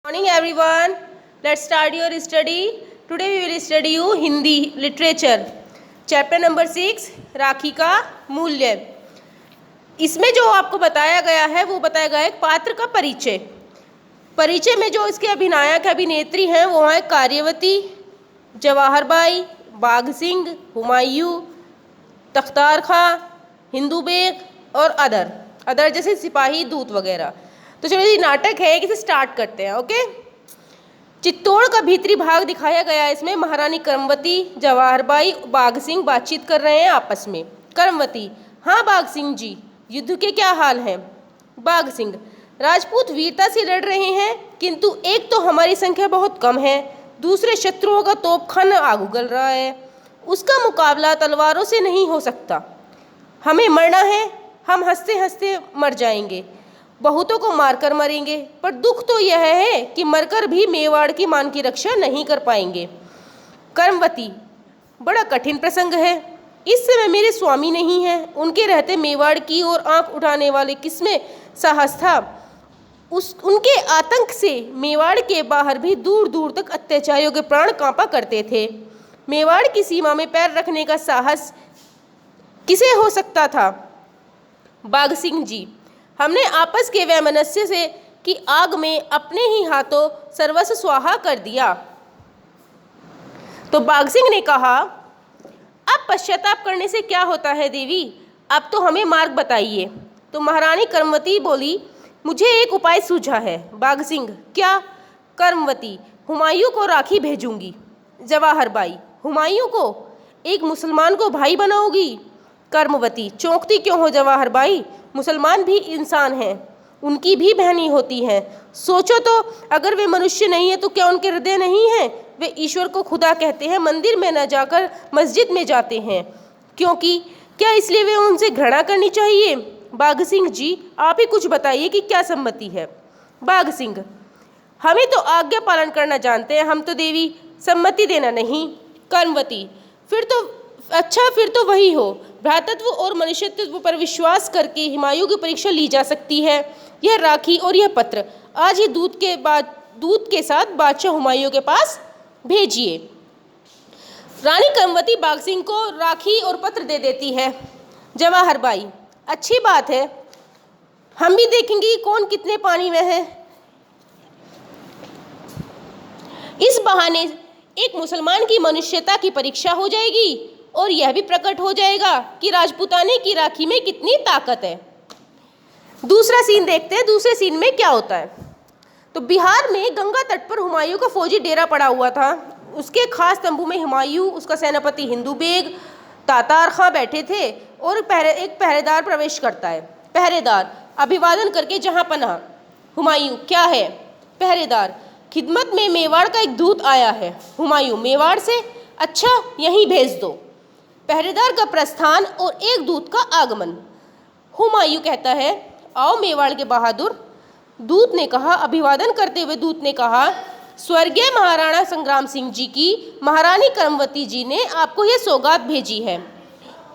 Morning everyone. Let's start your study. Today we will study you Hindi literature. Chapter number 6 राखी का मूल्य. इसमें जो आपको बताया गया है वो बताया गया है एक पात्र का परिचय. परिचय में जो इसके अभिनायक अभिनेत्री हैं वो हैं कार्यवती, जवाहर बाई, बाघ सिंह, हुमायूं, तख्तार खां, हिंदू बेग और अदर जैसे सिपाही दूत वगैरह. तो चलो ये नाटक है कि इसे स्टार्ट करते हैं. ओके. चित्तौड़ का भीतरी भाग दिखाया गया है. इसमें महारानी करमवती, जवाहर बाई, बाघ सिंह बातचीत कर रहे हैं आपस में. करमवती: हाँ बाघ सिंह जी, युद्ध के क्या हाल हैं? बाघ सिंह: राजपूत वीरता से लड़ रहे हैं, किंतु एक तो हमारी संख्या बहुत कम है, दूसरे शत्रुओं का तोपखाना आग उगल रहा है. उसका मुकाबला तलवारों से नहीं हो सकता. हमें मरना है, हम हंसते हंसते मर जाएंगे, बहुतों को मारकर मरेंगे, पर दुख तो यह है कि मरकर भी मेवाड़ की मान की रक्षा नहीं कर पाएंगे. करमवती: बड़ा कठिन प्रसंग है. इस समय मेरे स्वामी नहीं हैं, उनके रहते मेवाड़ की ओर आंख उठाने वाले किसमें साहस था. उनके आतंक से मेवाड़ के बाहर भी दूर दूर तक अत्याचारियों के प्राण कांपा करते थे. मेवाड़ की सीमा में पैर रखने का साहस किसे हो सकता था? बाघ सिंह जी: हमने आपस के वैमनस्य से की आग में अपने ही हाथों सर्वस्व स्वाहा कर दिया. तो बाघ सिंह ने कहा, अब पश्चाताप करने से क्या होता है देवी, अब तो हमें मार्ग बताइए. तो महारानी करमवती बोली, मुझे एक उपाय सूझा है. बाघ सिंह: क्या? करमवती: हुमायूं को राखी भेजूंगी. जवाहर बाई: हुमायूं को? एक मुसलमान को भाई बनाओगी? कर्मवती: चौंकती क्यों हो जवाहर बाई, मुसलमान भी इंसान हैं, उनकी भी बहनी होती हैं. सोचो तो, अगर वे मनुष्य नहीं है तो क्या उनके हृदय नहीं हैं? वे ईश्वर को खुदा कहते हैं, मंदिर में न जाकर मस्जिद में जाते हैं. क्योंकि क्या इसलिए वे उनसे घृणा करनी चाहिए? बाघ सिंह जी, आप ही कुछ बताइए कि क्या सम्मति है. बाघ सिंह: हमें तो आज्ञा पालन करना जानते हैं, हम तो देवी सम्मति देना नहीं. कर्मवती: फिर तो वही हो. भ्रातृत्व और मनुष्यत्व पर विश्वास करके हुमायूं की परीक्षा ली जा सकती है. यह राखी और यह पत्र आज ही दूत के साथ बादशाह हुमायूं के पास भेजिए. रानी करमवती बाघ सिंह को राखी और पत्र दे देती है. जवाहर बाई: अच्छी बात है, हम भी देखेंगे कि कौन कितने पानी में है. इस बहाने एक मुसलमान की मनुष्यता की परीक्षा हो जाएगी और यह भी प्रकट हो जाएगा कि राजपूताने की राखी में कितनी ताकत है. दूसरा सीन देखते हैं, दूसरे सीन में क्या होता है. तो बिहार में गंगा तट पर हुमायूं का फौजी डेरा पड़ा हुआ था. उसके खास तंबू में हुमायूं, उसका सेनापति हिंदू बेग, तातार खां बैठे थे और एक पहरेदार प्रवेश करता है. पहरेदार: अभिवादन करके जहां पनाह. हुमायूं: क्या है? पहरेदार: खिदमत में मेवाड़ का एक दूत आया है. हुमायूं: मेवाड़ से? अच्छा, यहीं भेज दो. पहरेदार का प्रस्थान और एक दूत का आगमन. हुमायूं कहता है, आओ मेवाड़ के बहादुर. दूत ने कहा, अभिवादन करते हुए दूत ने कहा, स्वर्गीय महाराणा संग्राम सिंह जी की महारानी करमवती जी ने आपको यह सौगात भेजी है.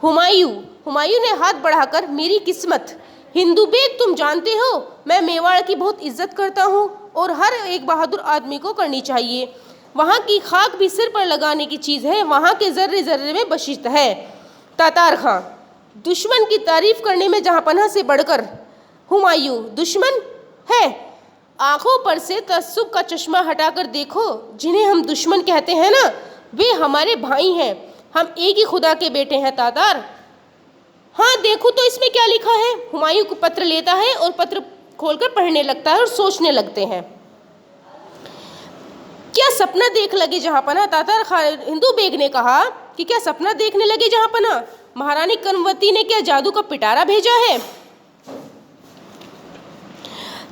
हुमायूं ने हाथ बढ़ाकर, मेरी किस्मत. हिंदू बेग, तुम जानते हो मैं मेवाड़ की बहुत इज्जत करता हूँ और हर एक बहादुर आदमी को करनी चाहिए. वहाँ की खाक भी सिर पर लगाने की चीज़ है, वहाँ के जर्रे जर्रे में बशिष्ट है. तातार खां: दुश्मन की तारीफ करने में जहाँपनाह से बढ़कर. हुमायूं: दुश्मन है? आंखों पर से तअस्सुब का चश्मा हटाकर देखो. जिन्हें हम दुश्मन कहते हैं ना, वे हमारे भाई हैं. हम एक ही खुदा के बेटे हैं तातार. हाँ, देखो तो इसमें क्या लिखा है. हुमायूं को पत्र लेता है और पत्र खोलकर पढ़ने लगता है और सोचने लगते हैं. क्या सपना देख लगे जहाँपनाह? तातार खां हिंदू बेग ने कहा कि क्या सपना देखने लगे जहाँपनाह? महारानी करमवती ने क्या जादू का पिटारा भेजा है?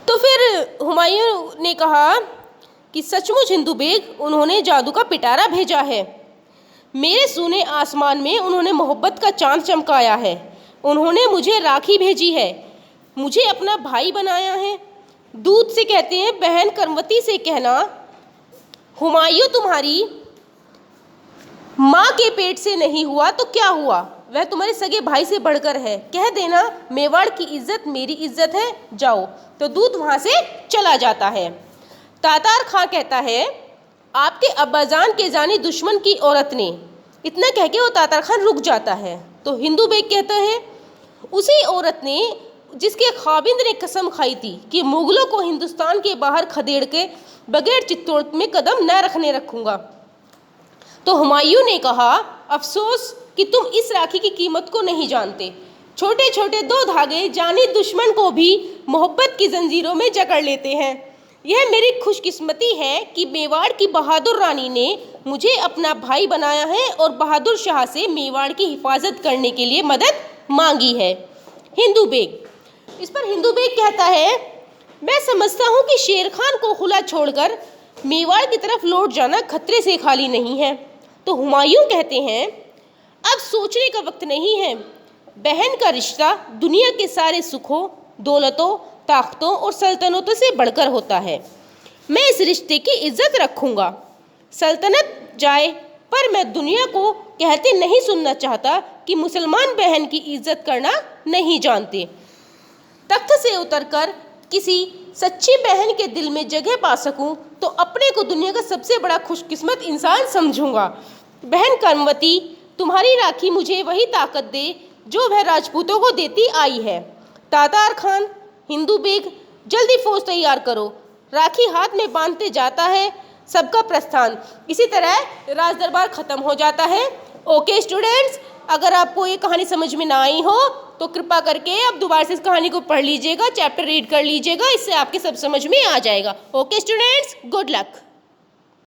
तो फिर हुमायूं ने कहा कि सचमुच हिंदू बेग, उन्होंने जादू का पिटारा भेजा है. मेरे सूने आसमान में उन्होंने मोहब्बत का चांद चमकाया है. उन्होंने मुझे राखी भेजी है, मुझे अपना भाई बनाया है. दूत से कहते हैं, बहन करमवती से कहना, हुमायूं तुम्हारी माँ के पेट से नहीं हुआ तो क्या हुआ, वह तुम्हारे सगे भाई से बढ़कर है. कह देना मेवाड़ की इज्जत मेरी इज्जत है, जाओ. तो दूत वहाँ से चला जाता है. तातार खां कहता है, आपके अब्बाजान के जानी दुश्मन की औरत ने। इतना कह के वो तातार खान रुक जाता है। तो हिंदू बेग कहता है, उसी औरत ने जिसके खाविंद ने कसम खाई थी कि मुगलों को हिंदुस्तान के बाहर खदेड़ के बगैर चित्तौड़ में कदम न रखूंगा। तो हुमायूं ने कहा, अफसोस कि तुम इस राखी की कीमत को नहीं जानते। छोटे छोटे 2 धागे जानी दुश्मन को भी मोहब्बत की जंजीरों में जकड़ लेते हैं। यह मेरी खुशकिस्मती है कि मेवाड़ की बहादुर रानी ने मुझे अपना भाई बनाया है और बहादुर शाह से मेवाड़ की हिफाजत करने के लिए मदद मांगी है। हिंदू बेग, इस पर हिंदू बेग कहता है, मैं समझता हूँ कि शेर खान को खुला छोड़कर मेवाड़ की तरफ लौट जाना खतरे से खाली नहीं है। तो हुमायूं कहते हैं, अब सोचने का वक्त नहीं है। बहन का रिश्ता दुनिया के सारे सुखों, दौलतों, ताकतों और सल्तनतों से बढ़कर होता है। मैं इस रिश्ते की इज्जत रखूंगा। सल्तनत जाए, पर मैं दुनिया को कहते नहीं सुनना चाहता कि मुसलमान बहन की इज्जत करना नहीं जानते। तख्त से उतरकर किसी सच्ची बहन के दिल में जगह पा सकूं तो अपने को दुनिया का सबसे बड़ा खुशकिस्मत इंसान समझूंगा। बहन कर्मवती, तुम्हारी राखी मुझे वही ताकत दे जो वह राजपूतों को देती आई है। तातार खान, हिंदू बेग, जल्दी फौज तैयार करो। राखी हाथ में बांधते जाता है सबका प्रस्थान। इसी तरह राज दरबार खत्म हो जाता है। ओके स्टूडेंट्स, अगर आपको ये कहानी समझ में ना आई हो तो कृपा करके आप दोबारा से इस कहानी को पढ़ लीजिएगा, चैप्टर रीड कर लीजिएगा, इससे आपके सब समझ में आ जाएगा। Okay students, good luck.